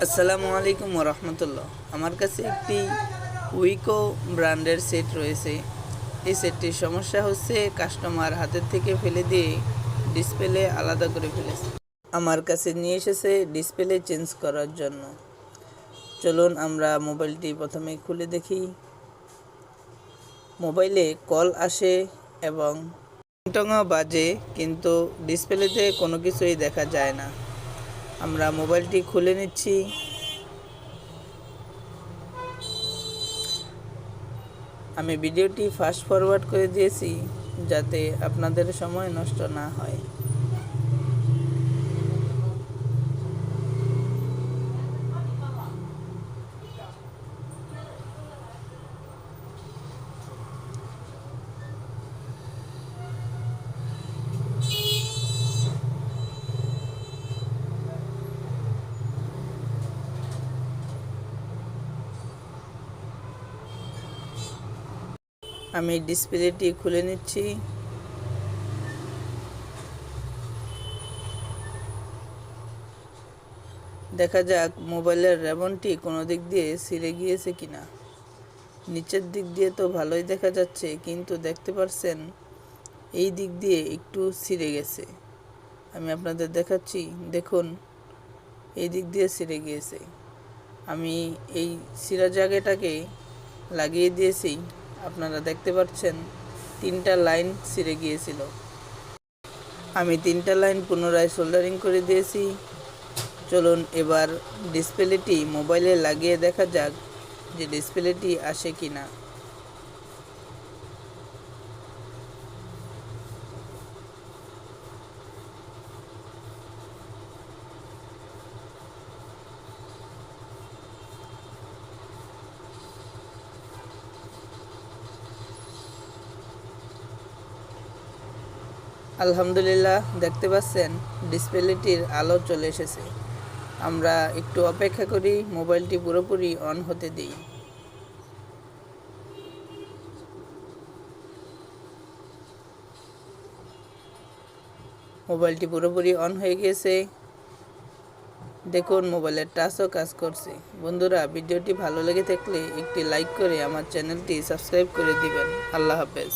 আসসালামু আলাইকুম রহমতুল্লাহ। আমার কাছে একটি উইকো ব্র্যান্ডের সেট রয়েছে। এই সেটটির সমস্যা হচ্ছে কাস্টমার হাতের থেকে ফেলে দিয়ে ডিসপ্লে আলাদা করে ফেলেছে। আমার কাছে নিয়ে এসেছে ডিসপ্লে চেঞ্জ করার জন্য। চলুন আমরা মোবাইলটি প্রথমে খুলে দেখি। মোবাইলে কল আসে এবং টঙা বাজে, কিন্তু ডিসপ্লেতে কোনো কিছুই দেখা যায় না। আমরা মোবাইলটি খুলে নিচ্ছি। আমি ভিডিওটি ফাস্ট ফরওয়ার্ড করে দিয়েছি যাতে আপনাদের সময় নষ্ট না হয়। আমি ডিসপ্লেটি খুলে নিচ্ছি। দেখা যাক মোবাইলের রেবনটি কোনো দিক দিয়ে ছিঁড়ে গিয়েছে কিনা। নিচের দিক দিয়ে তো ভালোই দেখা যাচ্ছে, কিন্তু দেখতে পাচ্ছেন এই দিক দিয়ে একটু ছিঁড়ে গেছে। আমি আপনাদের দেখাচ্ছি, দেখুন এই দিক দিয়ে ছিঁড়ে গিয়েছে। আমি এই ছিঁড়া জায়গাটাকে লাগিয়ে দিয়েছি। আপনারা দেখতে পাচ্ছেন 3টা লাইন ছিঁড়ে গিয়েছিল। আমি 3টা লাইন পুনরায় সোল্ডারিং করে দিয়েছি। চলুন এবার ডিসপ্লেটি মোবাইলে লাগিয়ে দেখা যাক যে ডিসপ্লেটি আসে কিনা। আলহামদুলিল্লাহ, দেখতে পাচ্ছেন ডিসপ্লেটির আলো চলে এসেছে। আমরা একটু অপেক্ষা করি, মোবাইলটি পুরোপুরি অন হতে দিই। মোবাইলটি পুরোপুরি অন হয়ে গেছে। দেখুন মোবাইলের টাচও কাজ করছে। বন্ধুরা, ভিডিওটি ভালো লেগে থাকলে একটি লাইক করে আমার চ্যানেলটি সাবস্ক্রাইব করে দিবেন। আল্লাহ হাফেজ।